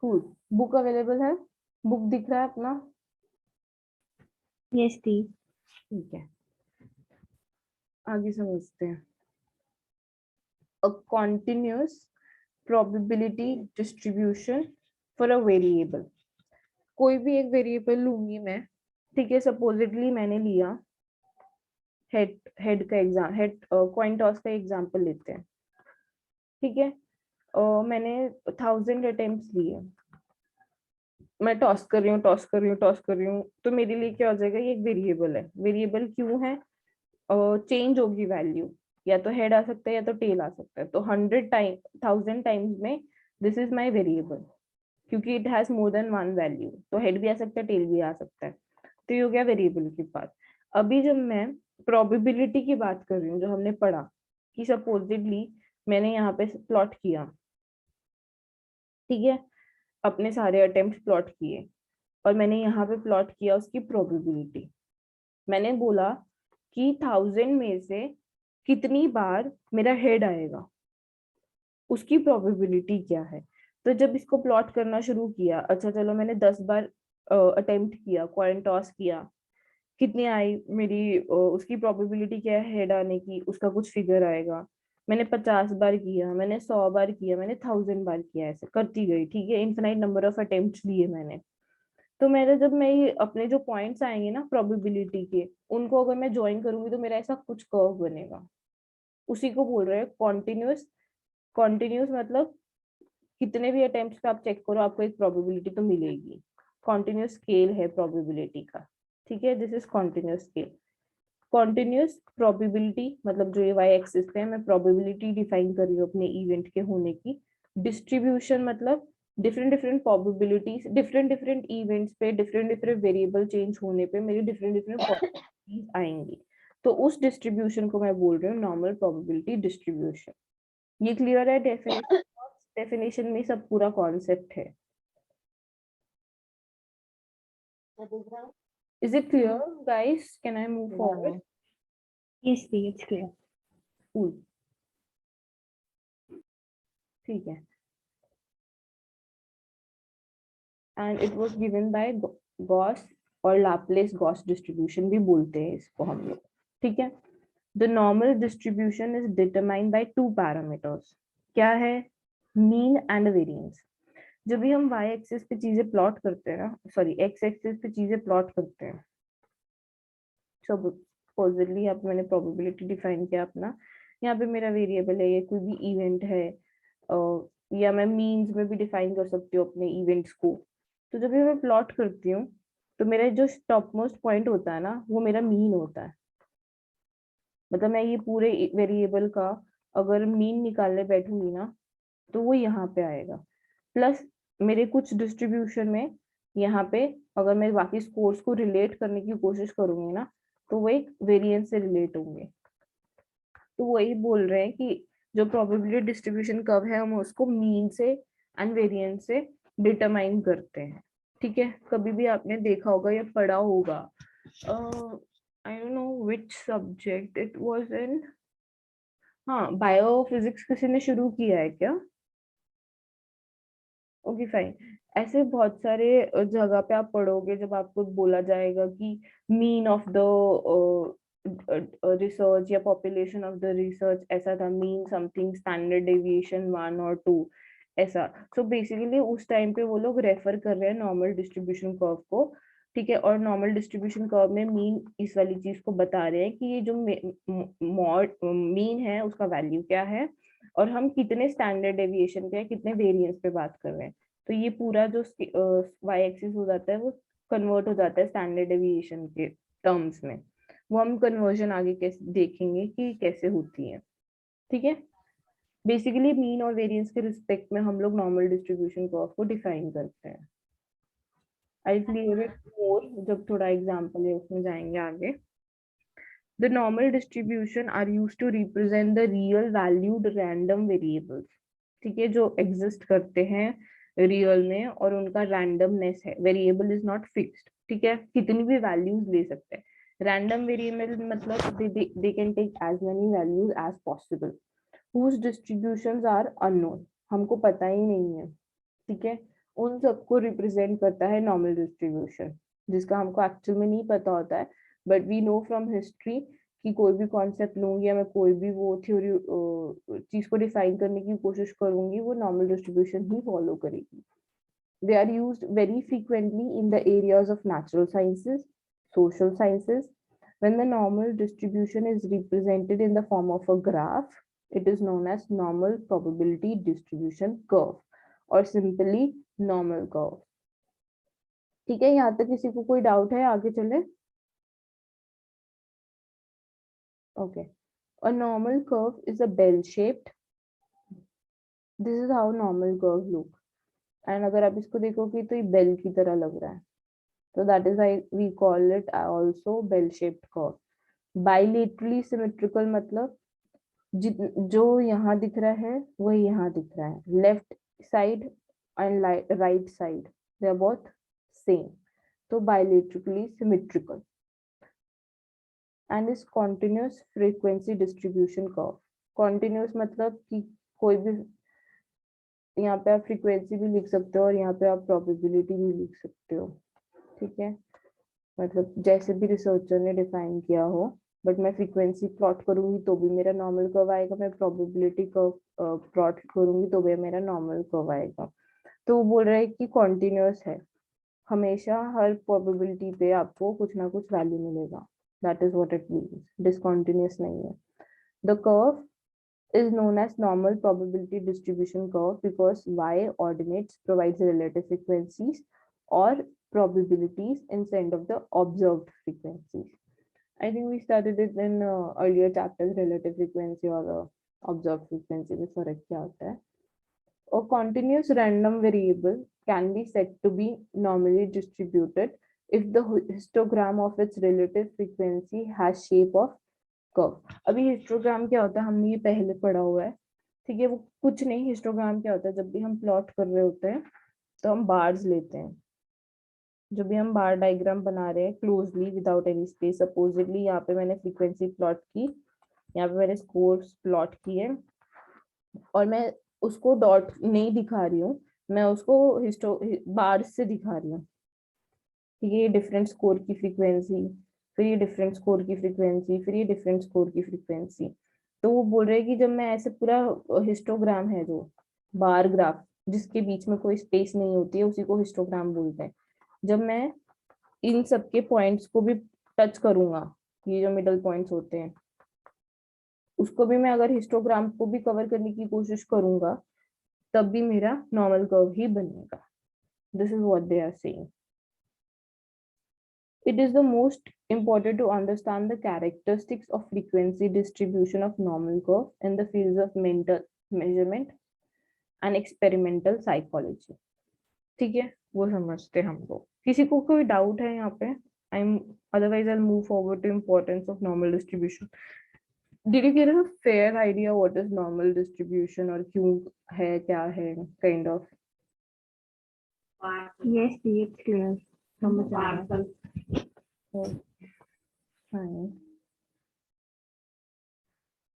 Cool. Book available है? Book दिख रहा है अपना? यस दी। ठीक है, आगे समझते हैं। A continuous probability distribution for a variable. कोई भी एक वेरिएबल लूंगी मैं, ठीक है, सपोजिटली मैंने लिया हेड, हेड का एग्जाम, हेड कॉइन टॉस का एग्जांपल लेते हैं, ठीक है। मैंने 1000 अटेम्प्ट्स लिए, मैं टॉस कर रही हूँ, टॉस कर रही हूँ, टॉस कर रही हूँ, तो मेरे लिए क्या हो जाएगा, ये एक वेरिएबल है। वेरिएबल क्यों है? चेंज होगी वैल्यू, या तो हेड आ सकता है या तो टेल आ सकता है। तो 1000 टाइम्स में दिस इज माई वेरिएबल, क्योंकि it has more than one value, तो हेड भी आ सकता है, टेल भी आ सकता है। तो ये हो गया वेरिएबल की बात। अभी जब मैं प्रोबेबिलिटी की बात कर रही हूँ, जो हमने पढ़ा कि सपोजिटली मैंने यहाँ पे प्लॉट किया, ठीक है, अपने सारे अटेम्प्ट प्लॉट किए, और मैंने यहाँ पे प्लॉट किया उसकी प्रोबेबिलिटी। मैंने बोला कि 1000 में से कितनी बार मेरा हेड आएगा, उसकी प्रोबेबिलिटी क्या है। तो जब इसको प्लॉट करना शुरू किया, अच्छा चलो मैंने 10 बार अटेम्प्ट किया, कॉइन टॉस किया, कितनी आई मेरी, उसकी प्रोबेबिलिटी क्या है हेड आने की, उसका कुछ फिगर आएगा। मैंने 50 बार किया, मैंने 100 बार किया, मैंने 1000 बार किया, ऐसे करती गई, ठीक है, इनफिनाइट नंबर ऑफ अटेम्प्ट लिए मैंने। तो मेरे जब मैं ये अपने जो पॉइंट्स आएंगे ना प्रोबेबिलिटी के, उनको अगर मैं ज्वाइन करूंगी तो मेरा ऐसा कुछ कर्व बनेगा। उसी को बोल रहे हैं कॉन्टिन्यूस। कॉन्टिन्यूस मतलब कितने भी अटेम्प्ट्स पे आप चेक करो, आपको एक प्रोबेबिलिटी तो मिलेगी। कॉन्टिन्यूस स्केल है प्रोबेबिलिटी का, ठीक है, this is continuous scale. Continuous probability मतलब जो ये वाई एक्सिस पे है, मैं प्रोबेबिलिटी डिफाइन कर रही हूँ अपने इवेंट के होने की। डिस्ट्रीब्यूशन मतलब different different probabilities, different different events पे डिफरेंट डिफरेंट वेरिएबल चेंज होने पे मेरी डिफरेंट डिफरेंट प्रोबेबिलिटीज आएंगी। तो उस डिस्ट्रीब्यूशन को मैं बोल रही हूँ नॉर्मल प्रोबेबिलिटी डिस्ट्रीब्यूशन। ये क्लियर है? डेफिनेशन, डेफिनेशन में सब पूरा कॉन्सेप्ट है। Is it clear, guys? Can I move forward? Yes the, it's clear. Cool. ठीक है। And it was given by Gauss और Laplace Gauss distribution भी बोलते हैं इसको हम लोग, ठीक है। The normal distribution is determined by two parameters. क्या है? Mean and variance. जब भी हम y एक्सिस पे चीजें प्लॉट करते हैं ना, सॉरी x एक्सिस पे चीजें प्लॉट करते हैं, सपोजिटली यहाँ पे मैंने प्रोबेबिलिटी डिफाइन किया अपना, यहाँ पे मेरा वेरिएबल है, ये कोई भी इवेंट है, या मैं मीन्स में भी डिफाइन कर सकती हूँ अपने इवेंट्स को। तो जब भी मैं प्लॉट करती हूँ, तो मेरा जो टॉप मोस्ट पॉइंट होता है ना, वो मेरा मीन होता है। मतलब मैं ये पूरे वेरिएबल का अगर मीन निकालने बैठूंगी ना, तो वो यहाँ पे आएगा। प्लस मेरे कुछ डिस्ट्रीब्यूशन में यहाँ पे अगर मैं बाकी स्कोर्स को रिलेट करने की कोशिश करूंगी ना, तो वो एक वेरिएंस से रिलेट होंगे। तो वही बोल रहे हैं कि जो प्रोबेबिलिटी डिस्ट्रीब्यूशन कर्व है, हम उसको मीन से एंड वेरिएंस से डिटरमाइन करते हैं, ठीक है। कभी भी आपने देखा होगा या पढ़ा होगा, I don't know which subject it was in, हाँ, बायोफिजिक्स किसी ने शुरू किया है क्या? Okay fine. ऐसे बहुत सारे जगह पे आप पढ़ोगे, जब आपको बोला जाएगा कि मीन ऑफ द रिसर्च या पॉपुलेशन ऑफ द रिसर्च ऐसा था, मीन समथिंग स्टैंडर्ड डेविएशन 1 और 2, ऐसा। सो बेसिकली उस टाइम पे वो लोग रेफर कर रहे हैं नॉर्मल डिस्ट्रीब्यूशन कर्व को, ठीक है। और नॉर्मल डिस्ट्रीब्यूशन कर्व में मीन इस वाली चीज को बता रहे हैं कि ये जो मीन है उसका वैल्यू क्या है, और हम कितने स्टैंडर्ड डेविएशन पे, कितने वेरिएंस पे बात कर रहे हैं। तो ये पूरा जो वाई एक्सिस हो जाता है, वो कन्वर्ट हो जाता है स्टैंडर्ड डेविएशन के टर्म्स में। वो हम कन्वर्जन आगे कैसे देखेंगे कि कैसे होती है, ठीक है। बेसिकली मीन और वेरिएंस के रिस्पेक्ट में हम लोग नॉर्मल डिस्ट्रीब्यूशन कर्व को डिफाइन करते हैं। आई क्लियर इट मोर जब थोड़ा एग्जांपल है उसमें जाएंगे आगे। The normal distribution are used to represent the real valued random variables, ठीक है, जो एग्जिस्ट करते हैं रियल में, और उनका रैंडमनेस है। वेरिएबल इज नॉट फिक्स्ड, ठीक है, कितनी भी वैल्यूज ले सकते हैं। रैंडम वेरिएबल मतलब they can take as many values as possible, whose distributions are unknown, हमको पता ही नहीं है, ठीक है, उन सबको रिप्रेजेंट करता है नॉर्मल डिस्ट्रीब्यूशन, जिसका हमको एक्चुअल में नहीं पता होता है, but we know from history कि कोई भी कॉन्सेप्ट लूंगी या मैं कोई भी वो थ्योरी चीज को डिफाइन करने की कोशिश करूंगी, वो नॉर्मल डिस्ट्रीब्यूशन ही फॉलो करेगी. They are used very frequently in the areas of natural sciences, social sciences. When the normal distribution is represented in the form of a graph, it is known as normal probability distribution curve or simply normal curve. ठीक है, यहाँ तक किसी को कोई doubt है? आगे चले. Okay. A normal curve is a bell shaped. This is how normal curve look. And अगर आप इसको देखोगे तो ये बेल की तरह लग रहा है. So that is why we call it also bell-shaped curve. Bilaterally symmetrical मतलब जो यहाँ दिख रहा है वही यहाँ दिख रहा है. Left side and right side, they are both same. So bilaterally symmetrical. And is continuous frequency distribution curve. Continuous मतलब कि कोई भी, यहाँ पे आप फ्रीक्वेंसी भी लिख सकते हो और यहाँ पे आप प्रोबेबिलिटी भी लिख सकते हो. ठीक है, मतलब जैसे भी रिसर्चर ने डिफाइन किया हो, बट मैं फ्रीक्वेंसी प्लॉट करूंगी तो भी मेरा नॉर्मल कर्व आएगा, मैं प्रोबेबिलिटी कर्व प्लॉट करूंगी तो भी मेरा नॉर्मल कर्व आएगा. तो वो बोल रहा है कि कॉन्टिन्यूअस है, हमेशा हर प्रोबेबिलिटी पे आपको कुछ ना कुछ वैल्यू मिलेगा. That is what it means. Discontinuous नहीं है. The curve is known as normal probability distribution curve because y ordinates provides relative frequencies or probabilities instead of the observed frequencies. I think we studied it in earlier chapters, relative frequency or observed frequency में फर्क क्या होता है. A continuous random variable can be said to be normally distributed if the histogram of its relative frequency has shape of curve. अभी histogram क्या होता है हमने ये पहले पढ़ा हुआ है. ठीक है, वो कुछ नहीं. हिस्टोग्राम क्या होता है, जब भी हम प्लॉट कर रहे होते हैं तो हम बार्स लेते हैं. जब भी हम बार डायग्राम बना रहे हैं closely without any space, supposedly यहाँ पे मैंने फ्रीक्वेंसी प्लॉट की, यहाँ पे मैंने स्कोर्स प्लॉट किए और मैं उसको डॉट नहीं दिखा रही हूँ, मैं उसको बार से दिखा रही हूँ. ठीक है, ये डिफरेंट स्कोर की फ्रीक्वेंसी, फिर ये डिफरेंट स्कोर की फ्रीक्वेंसी, फिर ये डिफरेंट स्कोर की फ्रीक्वेंसी. तो वो बोल रहे हैं कि जब मैं ऐसे पूरा हिस्टोग्राम है जो बार ग्राफ जिसके बीच में कोई स्पेस नहीं होती है उसी को हिस्टोग्राम बोलते हैं. जब मैं इन सबके पॉइंट्स को भी टच करूंगा, ये जो मिडल पॉइंट्स होते हैं उसको भी मैं अगर हिस्टोग्राम को भी कवर करने की कोशिश करूंगा तब भी मेरा नॉर्मल कर्व ही बनेगा. This is what they are saying. It is the most important to understand the characteristics of frequency distribution of normal curve in the fields of mental measurement and experimental psychology. ठीक है, वो समझते हम लोग. किसी को कोई डाउट है यहाँ पे? Otherwise I'll move forward to importance of normal distribution. Did you get a fair idea what is normal distribution और क्यों है, क्या है, kind of? Yes, it's clear. समझ आ रहा है. Fine.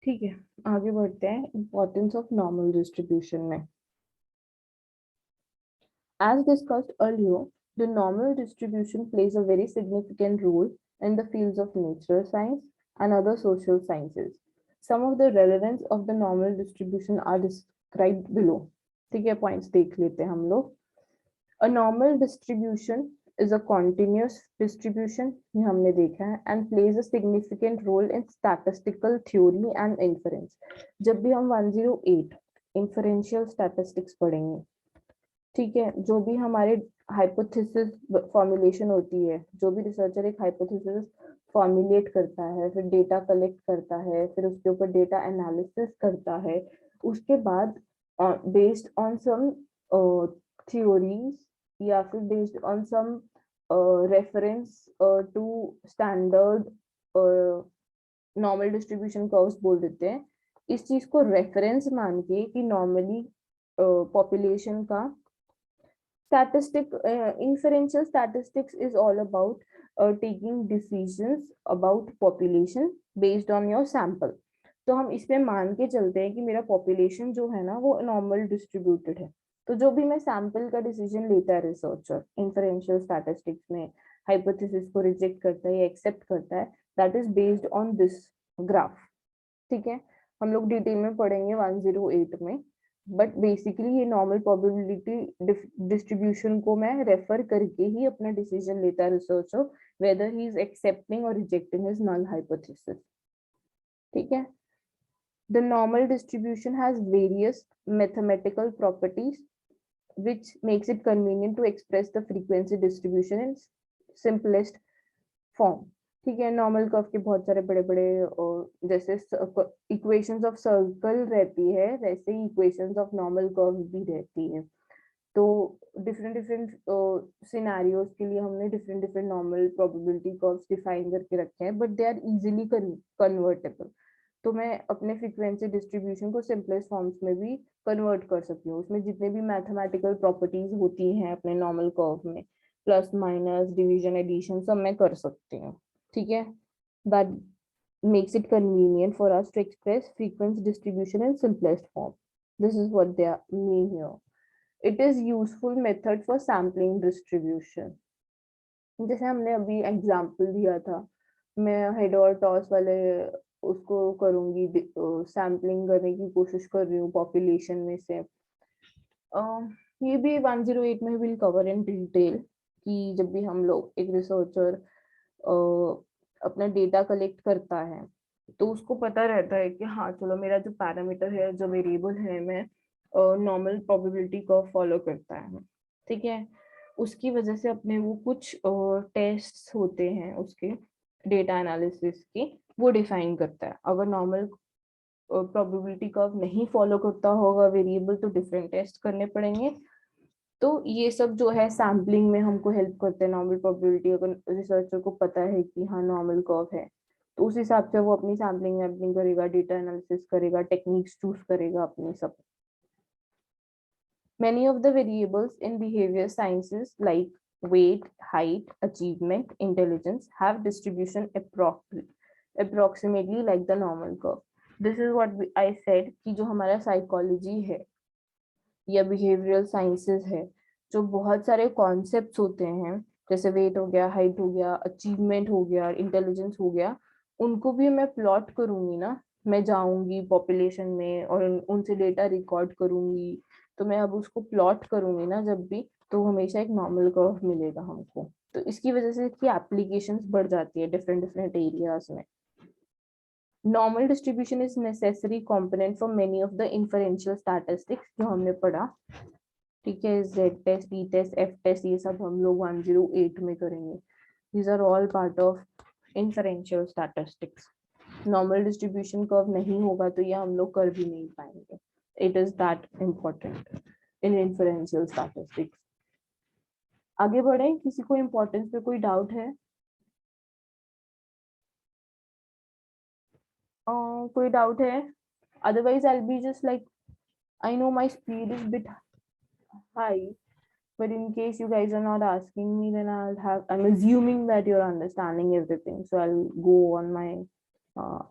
ठीक है, आगे बढ़ते हैं इंपॉर्टेंस ऑफ नॉर्मल डिस्ट्रीब्यूशन में. As discussed earlier, the normal distribution plays a very significant role in the fields of natural science and other social sciences. Some of the relevance of the normal distribution are described below. ठीक है, points देख लेते हैं हम लोग. A normal distribution is a continuous distribution, ये हमने देखा है, and plays a significant role in statistical theory and inference. जब भी हम 108 inferential statistics पढ़ेंगे, ठीक है, जो भी हमारे हाइपोथेसिस फॉर्मुलेशन होती है, जो भी रिसर्चर एक हाइपोथेसिस फॉर्मुलेट करता है, फिर डेटा कलेक्ट करता है, फिर उसके ऊपर डेटा एनालिसिस करता है, उसके बाद बेस्ड ऑन सम theories या फिर based on some reference to standard normal distribution curves बोल देते हैं. इस चीज को रेफरेंस मान के कि नॉर्मली पॉपुलेशन का inferential statistics is all about taking decisions about population based on your sample. तो हम इसमें मान के चलते हैं कि मेरा पॉपुलेशन जो है ना वो नॉर्मल डिस्ट्रीब्यूटेड है. तो जो भी मैं सैंपल का डिसीजन लेता है रिसर्चर इन्फरेंशियल स्टैटिस्टिक्स में, हाइपोथेसिस को रिजेक्ट करता है या एक्सेप्ट करता है, that is based on this graph. ठीक है, हम लोग डिटेल में पढ़ेंगे 108 में, बट बेसिकली ये नॉर्मल प्रोबेबिलिटी डिस्ट्रीब्यूशन को मैं रेफर करके ही अपना डिसीजन लेता है researcher, whether he is accepting or rejecting his null hypothesis. ठीक है, the normal distribution has various mathematical properties which makes it convenient to express the frequency distribution in simplest form. ठीक है, normal curve के बहुत सारे बड़े बड़े जैसे इक्वेशंस ऑफ सर्कल रहती है, वैसे ही इक्वेशंस ऑफ नॉर्मल कर्व भी रहती है। तो डिफरेंट डिफरेंट सिनेरियोज के लिए हमने different different normal probability curves define करके रखे हैं, but they are easily convertible. तो मैं अपने फ्रीक्वेंसी डिस्ट्रीब्यूशन को सिंपलेस्ट फॉर्म्स में भी कन्वर्ट कर सकती हूँ। उसमें जितने भी मैथमेटिकल प्रॉपर्टीज होती हैं अपने नॉर्मल कर्व में, प्लस माइनस डिवीजन एडिशन सब मैं कर सकती हूँ। ठीक है, that makes it convenient for us to express frequency distribution in simplest form. This is what they are mean here. It is useful method for sampling distribution. जैसे हमने अभी एग्जांपल दिया था, मैं हेड और टॉस वाले उसको करूंगी, सैम्पलिंग करने की कोशिश कर रही हूँ पॉपुलेशन में से। ये भी 108 में विल कवर इन डिटेल कि जब भी हम लोग एक रिसर्चर अपना डेटा कलेक्ट करता है तो उसको पता रहता है कि हाँ चलो मेरा जो पैरामीटर है, जो वेरिएबल है, मैं नॉर्मल प्रोबेबिलिटी को फॉलो करता है। ठीक है, उसकी वजह से अपने वो कुछ टेस्ट्स होते हैं उसके डेटा एनालिसिस के, वो डिफाइन करता है। अगर नॉर्मल प्रोबेबिलिटी कर्व नहीं फॉलो करता होगा वेरिएबल तो डिफरेंट टेस्ट करने पड़ेंगे। तो ये सब जो है सैम्पलिंग में हमको हेल्प करते हैं। नॉर्मल प्रोबेबिलिटी अगर रिसर्चर को पता है कि हाँ नॉर्मल कर्व है तो उस हिसाब से वो अपनी सैम्पलिंग वैम्पलिंग करेगा, डेटा एनालिसिस करेगा, टेक्निक्स चूज करेगा अपनी सब। Many of the variables in behavior sciences like weight, height, achievement, intelligence have distribution approximately like the normal curve. This is what I said कि जो हमारा साइकोलॉजी है या बिहेवियरल साइंसेस है, जो बहुत सारे कॉन्सेप्ट्स होते हैं जैसे वेट हो गया, हाइट हो गया, अचीवमेंट हो गया, इंटेलिजेंस हो गया, उनको भी मैं प्लॉट करूंगी ना। मैं जाऊंगी पॉपुलेशन में और उनसे डेटा रिकॉर्ड करूंगी, तो मैं अब उसको प्लॉट करूंगी ना जब भी, तो हमेशा एक नॉर्मल कर्व मिलेगा हमको। तो इसकी वजह से इसकी एप्लीकेशंस बढ़ जाती है डिफरेंट डिफरेंट एरियाज में। Normal distribution is necessary component for many of the inferential statistics जो हमने पढ़ा। ठीक है, Z test, T test, F test, ये सब हम लोग 108 में करेंगे। These are all part of inferential statistics. Normal distribution curve नहीं होगा तो ये हम लोग कर भी नहीं पाएंगे। It is that important in inferential statistics. आगे बढ़े, किसी को इम्पोर्टेंस पे कोई डाउट है? कोई डाउट है? Otherwise I be just like, I know my speed is bit high, but in case you guys are not asking me, then I'm assuming that you're understanding everything, so I'll go on my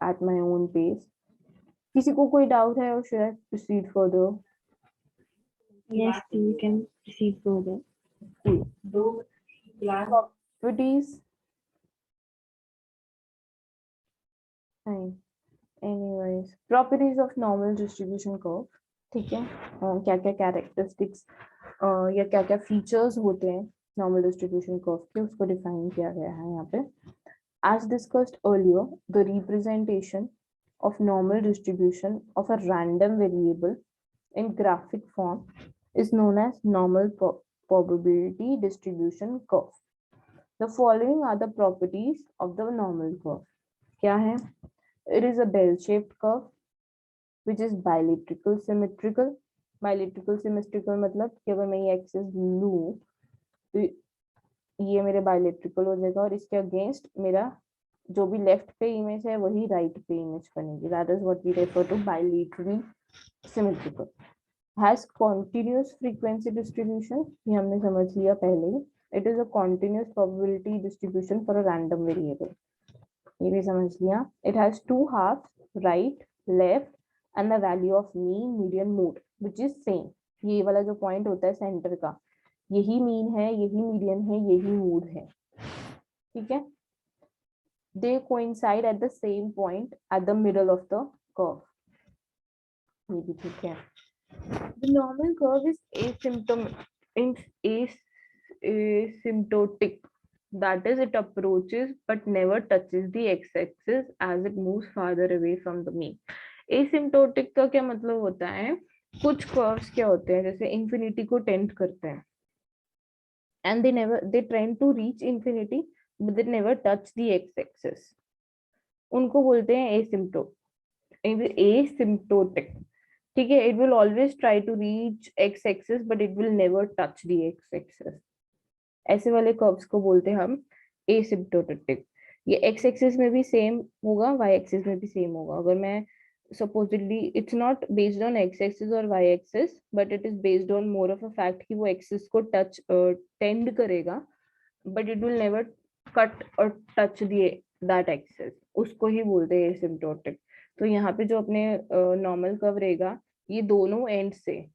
at my own pace. किसी को कोई doubt है, or should I proceed further? Yes, you can proceed further. Properties. Fine. Anyways, properties of normal distribution curve. ठीक है, क्या क्या characteristics या क्या क्या फीचर्स होते हैं नॉर्मल डिस्ट्रीब्यूशन कर्व के, उसको डिफाइन किया गया है यहाँ पे। As discussed earlier, the representation of normal distribution of a random variable in graphic form is known as normal probability distribution curve. The following are the properties of the normal curve. क्या है? It is a bell-shaped curve which is bilateral symmetrical. Bilateral symmetrical मतलब कि अगर मैं ये axis लूं तो ये मेरे बाइलेट्रिकल हो जाएगा और इसके अगेंस्ट मेरा जो भी लेफ्ट पे इमेज है वही राइट पे इमेज बनेगी। That is what we refer to bilaterally symmetrical. Has continuous frequency distribution, ये हमने समझ लिया पहले ही। It is a continuous probability distribution for a random variable, ये भी समझ लिया। It has two half, right, left, and the value of mean, median, mode, which is same. ये वाला जो पॉइंट होता है सेंटर का, यही मीन है, यही मीडियन है, यही मूड है, ठीक है। They coincide at the same point at the middle of the curve, ये भी ठीक है। The normal curve is asymptotic, that is it approaches but never touches the x-axis as it moves farther away from the mean. asymptotic का क्या मतलब होता है, कुछ कर्व्स क्या होते हैं जैसे इंफिनिटी को टेंड करते हैं and they tend to reach infinity but they never touch the x-axis, उनको बोलते हैं asymptotic, ठीक है। it will always try to reach x-axis but it will never touch the x-axis, ऐसे वाले कर्व्स को बोलते हैं हम एसिम्प्टोटिक। ये एक्स एक्सिस में भी सेम होगा, वाई एक्सिस में भी सेम होगा। अगर मैं suppositely it's not based on X axis और Y axis but it is based on more of a fact कि वो एक्सिस को टच टेंड करेगा but it will never cut और टच दिए दैट एक्सिस, उसको ही बोलते हैं एसिम्प्टोटिक। तो यहाँ पे जो अपने नॉर्मल कर्व रहेगा, ये दोनों एंड से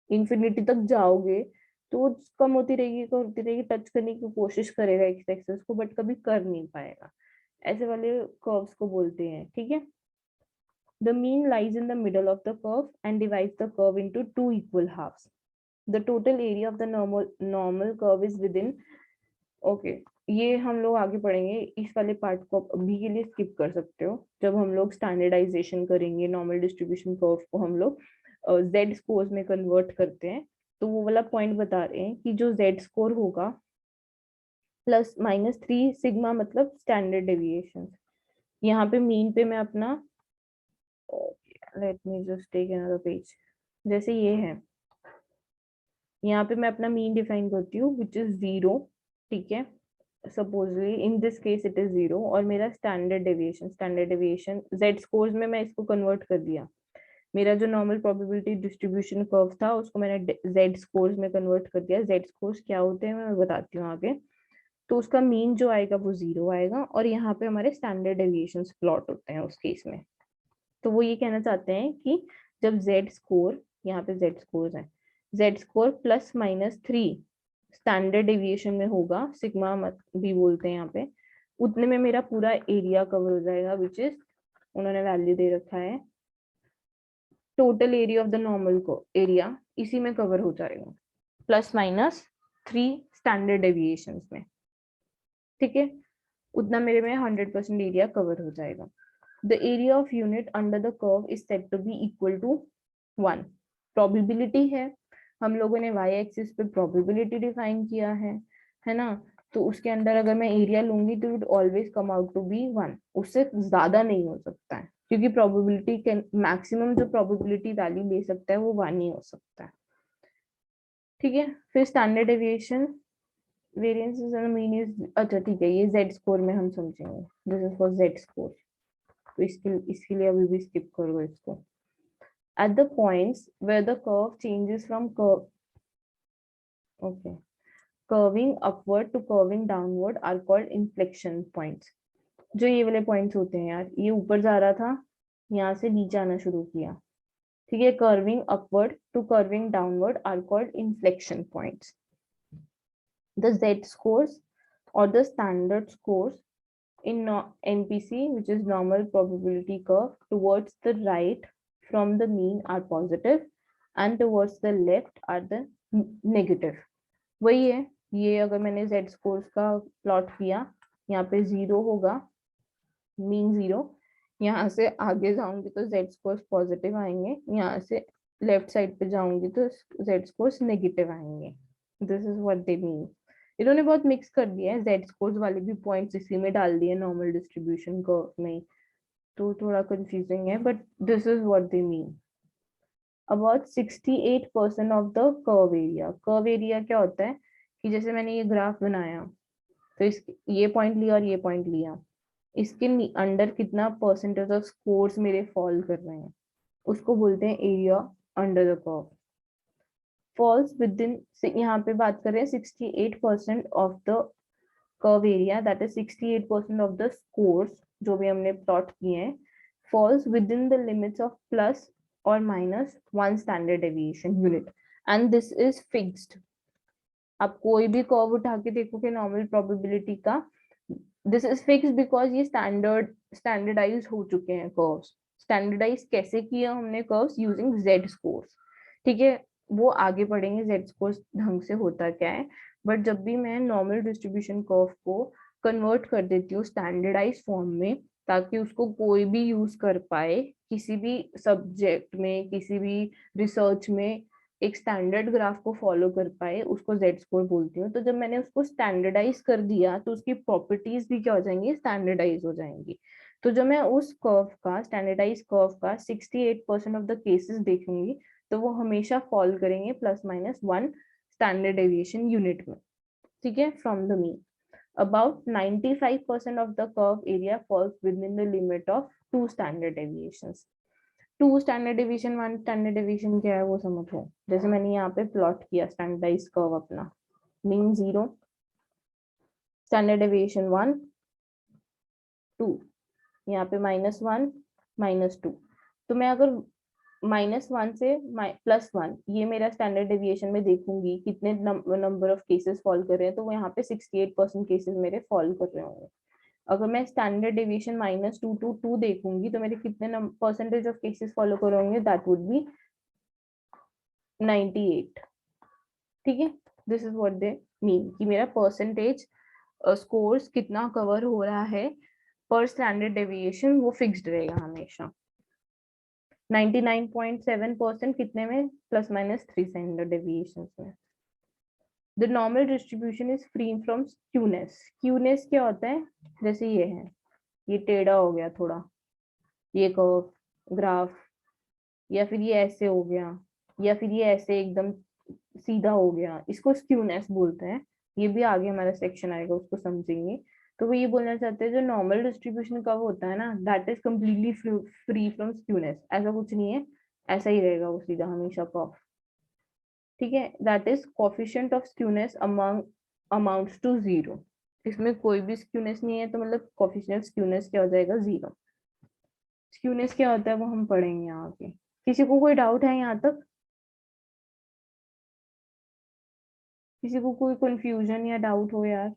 इंफिनिटी तक जाओगे तो वो कम होती रहेगी, टच करने की कोशिश करेगा एक्स एक्सिस को बट कभी कर नहीं पाएगा, ऐसे वाले कर्व्स को बोलते हैं, ठीक है। The mean lies in the middle of the curve and divides the curve into two equal halves. The total area of the normal curve is within, okay, ये हम लोग आगे पढ़ेंगे, इस वाले पार्ट को अभी के लिए स्किप कर सकते हो। जब हम लोग स्टैंडर्डाइजेशन करेंगे, नॉर्मल डिस्ट्रीब्यूशन कर्व को हम लोग जेड स्कोर्स में कन्वर्ट करते हैं, तो वो वाला पॉइंट बता रहे हैं कि जो जेड स्कोर होगा प्लस माइनस 3 सिग्मा मतलब स्टैंडर्ड डेविएशन। यहाँ पे मीन पे मैं अपना, let me just take another page, जैसे ये है, यहाँ पे मैं अपना मीन डिफाइन करती हूँ विच इज 0, ठीक है। Supposedly in this case it is 0 और मेरा स्टैंडर्ड डेविएशन जेड स्कोर्स में मैं इसको कन्वर्ट कर दिया। मेरा जो नॉर्मल प्रोबेबिलिटी डिस्ट्रीब्यूशन कर्व था उसको मैंने जेड स्कोर्स में कन्वर्ट कर दिया। जेड स्कोर्स क्या होते हैं मैं बताती हूँ आगे। तो उसका मीन जो आएगा वो 0 आएगा और यहाँ पे हमारे स्टैंडर्ड डेविएशन प्लॉट होते हैं उस केस में। तो वो ये कहना चाहते हैं कि जब जेड स्कोर, यहाँ पे जेड स्कोर है, Z score plus minus 3 standard deviation में होगा, सिग्मा मत भी बोलते हैं यहाँ पे, उतने में मेरा पूरा एरिया कवर हो जाएगा विच इज, उन्होंने वैल्यू दे रखा है total area of the normal को, एरिया इसी में कवर हो जाएगा प्लस माइनस 3 स्टैंडर्ड डेविएशन में, ठीक है। उतना मेरे में 100% एरिया कवर हो जाएगा। The area of unit under the curve is said to be equal to 1। Probability है, हम लोगों ने वाई एक्सिस पे प्रोबेबिलिटी डिफाइन किया है ना। तो उसके अंदर अगर मैं एरिया लूंगी तो it always come out to be 1, उससे ज्यादा नहीं हो सकता है क्योंकि प्रोबेबिलिटी के मैक्सिमम जो प्रोबेबिलिटी वैल्यू ले सकता है वो 1 ही हो सकता है, ठीक है। फिर standard deviation variance mean is, अच्छा ठीक है, ये जेड स्कोर में हम समझेंगे, this is for Z score, तो इसके लिए अभी भी स्किप करो इसको। At the points where the curve changes from curving upward to curving downward are called inflection points. जो ये वाले पॉइंट्स होते हैं यार, ये ऊपर जा रहा था, यहाँ से नीचे आना शुरू किया, ठीक है। Curving upward to curving downward are called inflection points. The Z scores or the standard scores in NPC, which is normal probability curve, towards the right from the mean are positive and towards the left are the negative. वही है, ये अगर मैंने Z scores का plot किया, यहाँ पे 0 होगा, मीन 0, यहाँ से आगे जाऊंगी तो Z scores पॉजिटिव आएंगे, यहाँ से लेफ्ट साइड पे जाऊंगी तो Z scores नेगेटिव आएंगे। This is what they mean. इन्होंने बहुत मिक्स कर दिया है, जेड स्कोर्स वाले भी पॉइंट्स इसी में डाल दिए नॉर्मल डिस्ट्रीब्यूशन कर्व में, तो थोड़ा कंफ्यूजिंग है but this is what they mean. About 68% of the curve area क्या होता है कि जैसे मैंने ये ग्राफ बनाया तो इस ये पॉइंट लिया और ये पॉइंट लिया, इसके अंडर कितना परसेंटेज ऑफ स्कोर्स मेरे फॉल कर रहे हैं उसको बोलते हैं area under the curve. Falls within, यहाँ पे बात कर रहे हैं 68% of the curve area, that is 68% of the scores जो भी हमने प्लॉट किए हैं, falls within the limits of plus or minus 1 standard deviation unit, and this is fixed. आप कोई भी कर्व उठा के देखोगे नॉर्मल प्रोबेबिलिटी का, दिस इज फिक्स्ड बिकॉज ये स्टैंडर्डाइज हो चुके हैं कर्व्स। स्टैंडर्डाइज कैसे किए हमने कर्व्स? Using Z scores. ठीक है, वो आगे पढ़ेंगे जेड स्कोर्स ढंग से होता क्या है। बट जब भी मैं नॉर्मल डिस्ट्रीब्यूशन कर्व को कन्वर्ट कर देती हूँ स्टैंडर्डाइज फॉर्म में, ताकि उसको कोई भी यूज कर पाए किसी भी सब्जेक्ट में, किसी भी रिसर्च में, एक स्टैंडर्ड ग्राफ को फॉलो कर पाए, उसको जेड स्कोर बोलती हूँ। तो जब मैंने उसको स्टैंडर्डाइज कर दिया तो उसकी प्रॉपर्टीज भी क्या हो जाएंगी? स्टैंडर्डाइज हो जाएंगी। तो जब मैं उस कर्व का, स्टैंडर्डाइज कर्व का 68% ऑफ द केसेस देखूंगी, तो वो हमेशा फॉल करेंगे plus minus 1 standard deviation unit में। ठीक है, from the mean about 95% of the curve area falls within the limit of 2 standard deviations. 2 standard division, 1 standard division क्या है वो समझो। जैसे मैंने यहाँ पे प्लॉट किया स्टैंडर्डाइज कर्व अपना, मीन 0, स्टैंडर्ड डिवीजन 1, 2, यहाँ पे -1, -2। तो मैं अगर -1 से +1 ये मेरा स्टैंडर्ड डेविएशन में देखूंगी कितने नंबर ऑफ केसेस फॉल कर रहे हैं, तो वो यहाँ पे 68% केसेस मेरे फॉल कर रहे होंगे। अगर मैं स्टैंडर्ड डेविएशन -2 to 2 देखूंगी तो मेरे कितने परसेंटेज ऑफ केसेस फॉलो करेंगे? That would be 98। ठीक है, this is what they mean कि मेरा परसेंटेज स्कोर्स कितना कवर हो रहा है पर स्टैंडर्ड डेविएशन, वो फिक्स्ड रहेगा हमेशा। 99.7% कितने में? ±3 स्टैंडर्ड डेविएशंस में। The normal distribution is free from skewness. Skewness क्या होता है? जैसे ये है, ये टेढ़ा हो गया थोड़ा, ये कर्व ग्राफ, या फिर ये ऐसे हो गया, या फिर ये ऐसे एकदम सीधा हो गया, इसको स्क्यूनेस बोलते हैं। ये भी आगे हमारा सेक्शन आएगा, उसको समझेंगे। तो वो ये बोलना चाहते हैं जो नॉर्मल डिस्ट्रीब्यूशन कर्व होता है ना, that is completely free from skewness. ऐसा कुछ नहीं है, ऐसा ही रहेगा वो सीधा हमेशा कर्व। ठीक है, that is coefficient of skewness amounts to 0। इसमें कोई भी स्क्यूनेस नहीं है, तो मतलब कोफिशिएंट स्क्यूनेस क्या हो जाएगा? 0। स्क्यूनेस क्या होता है वो हम पढ़ेंगे यहाँ आगे। किसी को कोई डाउट है यहाँ तक? किसी को कोई कंफ्यूजन या डाउट हो यार?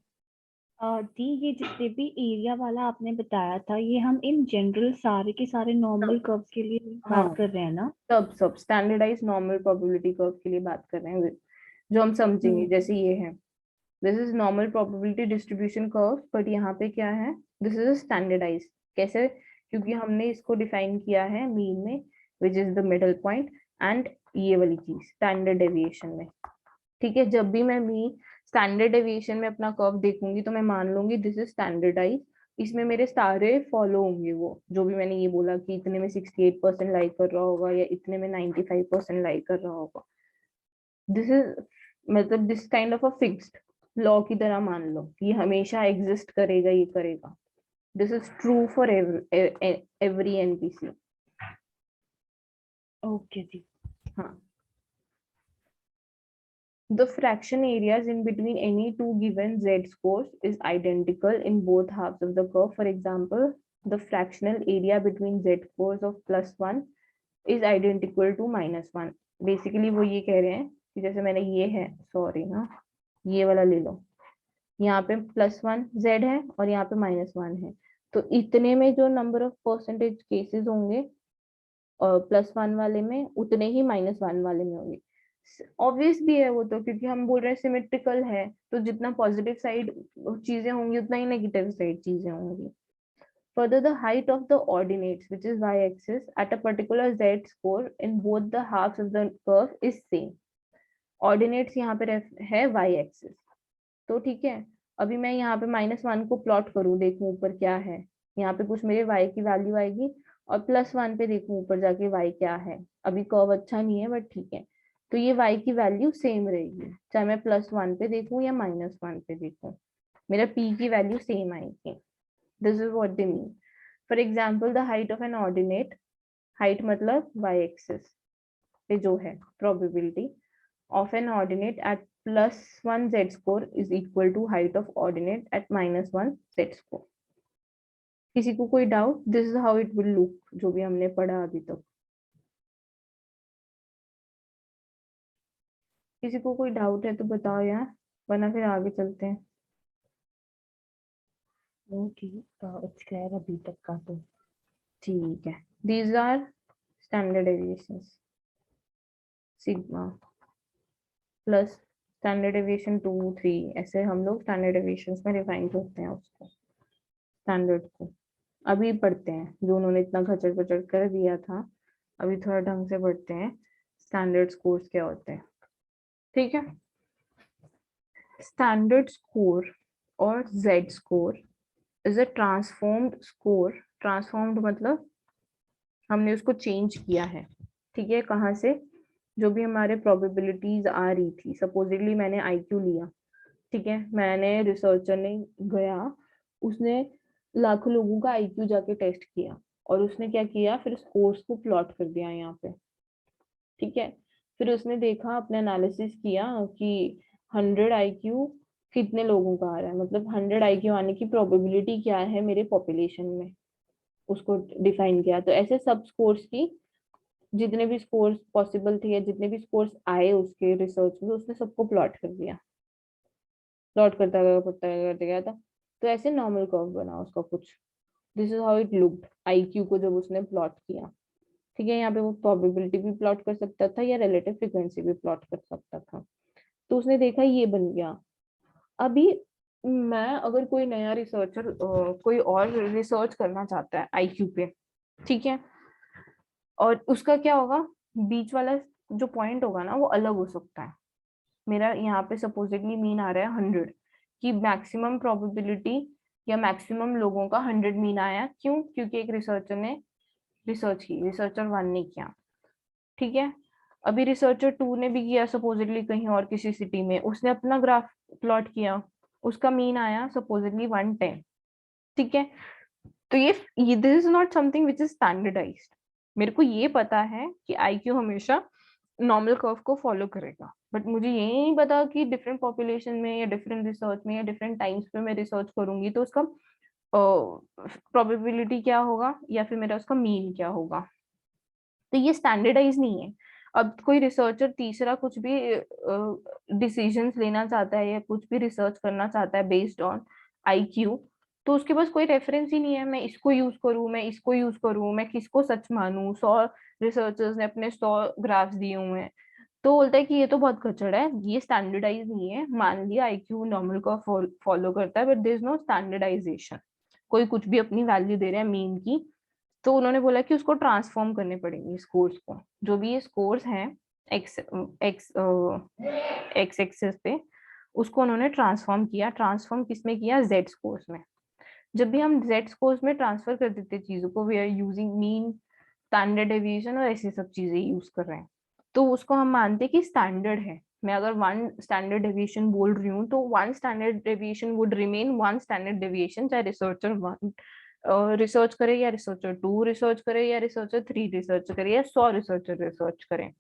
दी, ये जितने भी एरिया वाला आपने बताया था, ये हम इन जनरल सारे के सारे नॉर्मल सब, कर्व्स के लिए हाँ, बात कर रहे हैं ना? सब स्टैंडर्डाइज नॉर्मल प्रोबेबिलिटी कर्व के लिए बात कर रहे हैं, जो हम समझेंगे। हम्म। जैसे ये है, this is normal probability distribution curve, but यहाँ पे क्या है? This is standardise. कैसे? क्योंकि हमने इसको डिफाइन किया है मीन में, which is the middle point, and ये वाली चीज स्टैंडर्ड डेविएशन में। ठीक है, जब भी मैं मीन स्टैंडर्ड डेविएशन में अपना कर्व देखूंगी तो मैं मान लूंगी दिस इज स्टैंडर्डाइज। इसमें मेरे सारे फॉलो होंगे, वो जो भी मैंने ये बोला कि इतने में 68% लाइक कर रहा होगा या इतने में 95% लाइक कर रहा होगा। दिस इज मतलब this kind of a fixed law की तरह मान लो, ये हमेशा एग्जिस्ट करेगा, ये करेगा। This is true for every NPC. Okay जी। हाँ, the fraction areas in between any two given z scores is identical in both halves of the curve. For example, the fractional area between z scores of +1 is identical to -1. Basically वो ये कह रहे हैं कि जैसे मैंने ये है, सॉरी हाँ, ये वाला ले लो, यहाँ पे +1 z है और यहाँ पे -1 है, तो इतने में जो नंबर ऑफ परसेंटेज केसेस होंगे और +1 वाले में, उतने ही -1 वाले में होंगे। ऑब्वियस भी है वो तो, क्योंकि हम बोल रहे हैं सिमेट्रिकल है, तो जितना पॉजिटिव साइड चीजें होंगी उतना ही नेगेटिव साइड चीजें होंगी। Further, the height of the ordinates, which is y-axis, at a particular z score in both the halves of the curve is same. Ordinates यहाँ पे है y-axis। तो ठीक है, अभी मैं यहाँ पे -1 को प्लॉट करूँ, देखूं ऊपर क्या है, यहाँ पे कुछ मेरे y की वैल्यू आएगी, और +1 पे देखूं ऊपर जाके y क्या है। अभी कर्व अच्छा नहीं है बट ठीक है, तो ये y की वैल्यू सेम रहेगी, चाहे मैं +1 पे देखूं या -1 पे देखूं, मेरा p की वैल्यू सेम आएगी। This is what they mean. For example, the height of an ordinate, height मतलब y एक्सिस पे जो है probability of an ordinate at +1 z score is equal to height of ordinate at -1 z score. किसी को कोई doubt? This is how it will look, जो भी हमने पढ़ा अभी तक। किसी को कोई डाउट है तो बताओ यार, वरना फिर आगे चलते हैं। ओके, इट्स क्लियर अभी तक का तो। ठीक है, these are standard deviations, sigma plus standard deviation 2 3, ऐसे हम लोग स्टैंडर्ड डेविएशंस में डिफाइन करते हैं उसको, स्टैंडर्ड को। अभी पढ़ते हैं, जो उन्होंने इतना खचर पचर कर दिया था, अभी थोड़ा ढंग से पढ़ते हैं स्टैंडर्ड स्कोर्स क्या होते हैं। ठीक है, स्टैंडर्ड स्कोर और Z score is a transformed score. Transformed मतलब हमने उसको चेंज किया है। ठीक है, कहाँ से? जो भी हमारे प्रोबेबिलिटीज आ रही थी, सपोजिटली मैंने आईक्यू लिया, ठीक है, मैंने रिसर्चर ने गया, उसने लाखों लोगों का आईक्यू जाके टेस्ट किया और उसने क्या किया, फिर स्कोर्स को प्लॉट कर दिया यहाँ पे। ठीक है, फिर उसने देखा, अपने एनालिसिस किया कि 100 आईक्यू कितने लोगों का आ रहा है, मतलब 100 आईक्यू आने की प्रोबेबिलिटी क्या है मेरे पॉपुलेशन में, उसको डिफाइन किया। तो ऐसे सब स्कोर्स की, जितने भी स्कोर्स पॉसिबल थे या जितने भी स्कोर्स आए उसके रिसर्च में, उसने सबको प्लॉट कर दिया, प्लॉट करते गया था। तो ऐसे नॉर्मल कर्व बना उसका कुछ। This is how it looked, IQ को जब उसने प्लॉट किया। ठीक है, यहाँ पे वो प्रोबेबिलिटी भी प्लॉट कर सकता था या रिलेटिव फ्रीक्वेंसी भी प्लॉट कर सकता था। तो उसने देखा ये बन गया। अभी मैं, अगर कोई नया रिसर्चर कोई और रिसर्च करना चाहता है आईक्यू पे, ठीक है, और उसका क्या होगा, बीच वाला जो पॉइंट होगा ना वो अलग हो सकता है। मेरा यहाँ पे सपोजिटली मीन आ रहा है 100, कि मैक्सिमम प्रोबेबिलिटी या मैक्सिमम लोगों का 100 मीन आया। क्यों? क्योंकि एक रिसर्चर ने रिसर्च की, रिसर्चर 1 ने किया। ठीक है, अभी रिसर्चर 2 ने भी किया सपोजिटली कहीं और किसी सिटी में, उसने अपना ग्राफ प्लॉट किया, उसका मीन आया सपोजिटली 110। ठीक है, तो ये this is not something which is standardised. मेरे को ये पता है कि आईक्यू हमेशा नॉर्मल कर्व को फॉलो करेगा, बट मुझे ये नहीं पता कि डिफरेंट पॉपुलेशन में या डिफरेंट रिसर्च में या डिफरेंट टाइम्स पे मैं रिसर्च करूंगी तो उसका प्रोबेबिलिटी क्या होगा या फिर मेरा उसका मीन क्या होगा। तो ये स्टैंडर्डाइज नहीं है। अब कोई रिसर्चर तीसरा कुछ भी डिसीजंस लेना चाहता है या कुछ भी रिसर्च करना चाहता है बेस्ड ऑन आईक्यू, तो उसके पास कोई रेफरेंस ही नहीं है, मैं इसको यूज करूं, मैं इसको यूज करूं, मैं किसको सच मानूं। 100 रिसर्चर्स ने अपने 100 ग्राफ्स दिए हुए हैं, तो बोलता है कि ये तो बहुत कचड़ा है, ये स्टैंडर्डाइज नहीं है। मान लिया आईक्यू नॉर्मल को फॉलो करता है, but there is no standardisation. कोई कुछ भी अपनी वैल्यू दे रहा है मीन की, तो उन्होंने बोला कि उसको ट्रांसफॉर्म करने पड़ेंगे स्कोर्स को। जो भी ये स्कोर्स हैं एक्स एक्स एक्स एक्सिस पे, उसको उन्होंने ट्रांसफॉर्म किया। ट्रांसफॉर्म किसमें किया? जेड स्कोर्स में। जब भी हम जेड स्कोर्स में ट्रांसफर कर देते चीजों को, we are using mean, standard deviation और ऐसी सब चीजें यूज कर रहे हैं, तो उसको हम मानते हैं कि स्टैंडर्ड है। मैं अगर 1 स्टैंडर्ड डेविएशन बोल रही हूँ तो 1 standard deviation would remain 1 standard deviation, चाहे रिसर्चर 1 रिसर्च करे या रिसर्चर 2 रिसर्च करे या रिसर्चर 3 रिसर्च करे या 100 रिसर्चर रिसर्च करें।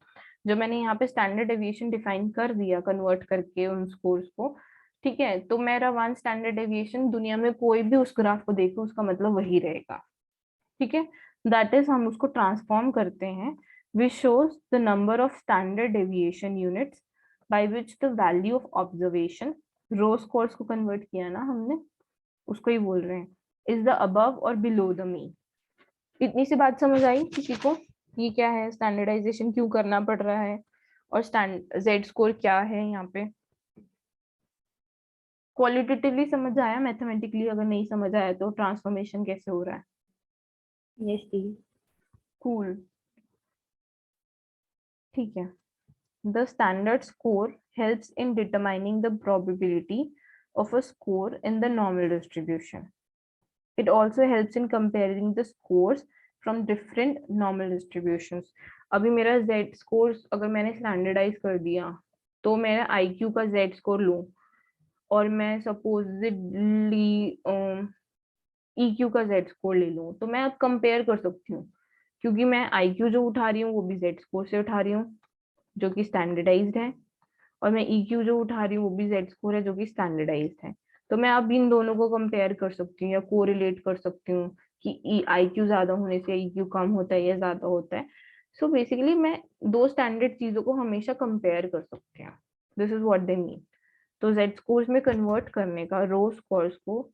जो मैंने यहाँ पे स्टैंडर्ड डेविएशन डिफाइन कर दिया कन्वर्ट करके उन स्कोर्स को, ठीक है, तो मेरा 1 स्टैंडर्ड डेविएशन दुनिया में कोई भी उस ग्राफ को देखे उसका मतलब वही रहेगा। ठीक है, दैट इज हम उसको ट्रांसफॉर्म करते हैं, which shows the number of standard deviation units by which the value of observation, raw scores को कन्वर्ट किया ना हमने, उसको ही बोल रहे हैं, इज द अबव और बिलो द मीन। इतनी सी बात समझ आई किसी को? ये क्या है, स्टैंडर्डाइजेशन क्यों करना पड़ रहा है, और स्टैंड जेड स्कोर क्या है यहाँ पे? क्वालिटेटिवली समझ आया, मैथमेटिकली अगर नहीं समझ आया तो ट्रांसफॉर्मेशन कैसे हो रहा है? यस दी। कूल, ठीक है। The standard score helps in determining the probability of a score in the normal distribution. It also helps in comparing the scores from different normal distributions. अभी मेरा Z score अगर मैंने स्टैंडर्डाइज कर दिया, तो मैं IQ का Z स्कोर लूँ और मैं सपोजिटली EQ का Z स्कोर ले लूँ, तो मैं अब कंपेयर कर सकती हूँ, क्योंकि मैं IQ जो उठा रही हूँ वो भी Z स्कोर से उठा रही हूँ जो कि स्टैंडर्डाइज्ड है, और मैं EQ जो उठा रही हूँ वो भी Z स्कोर है जो कि स्टैंडर्डाइज्ड है। तो मैं अब इन दोनों को कंपेयर कर सकती हूँ या कोरिलेट कर सकती हूँ कि IQ ज्यादा होने से EQ कम होता है या ज्यादा होता है। सो बेसिकली मैं दो स्टैंडर्ड चीजों को हमेशा कंपेयर कर सकती हूँ। This is what they mean. तो जेड स्कोर्स में कन्वर्ट करने का, रो स्कोर्स को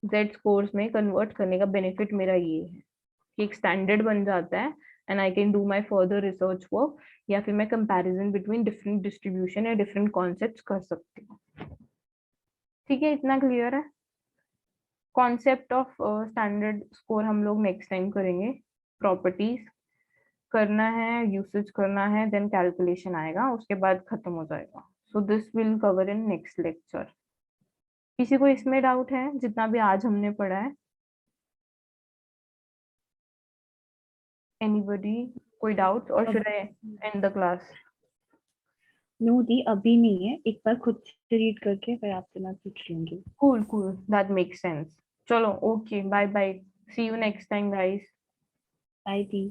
जेड स्कोर्स में कन्वर्ट करने का बेनिफिट मेरा ये है कि एक स्टैंडर्ड बन जाता है and I can do my further research work, या फिर मैं कंपैरिजन बिटवीन डिफरेंट डिस्ट्रीब्यूशन या डिफरेंट कॉन्सेप्ट्स कर सकती हूँ। ठीक है, इतना क्लियर है। कॉन्सेप्ट ऑफ स्टैंडर्ड स्कोर हम लोग नेक्स्ट टाइम करेंगे। प्रॉपर्टीज करना है, यूसेज करना है, देन कैलकुलेशन आएगा, उसके बाद खत्म हो जाएगा। So this will cover in next lecture. किसी को इसमें डाउट है जितना भी आज हमने पढ़ा है? एनीबॉडी, कोई डाउट और should I and the class? Know the, अभी नहीं है, एक बार खुद से रीड करके फिर आपसे मैं पूछ लूंगी। Cool, cool, that makes sense. चलो, okay, bye bye, see you next time guys. By the.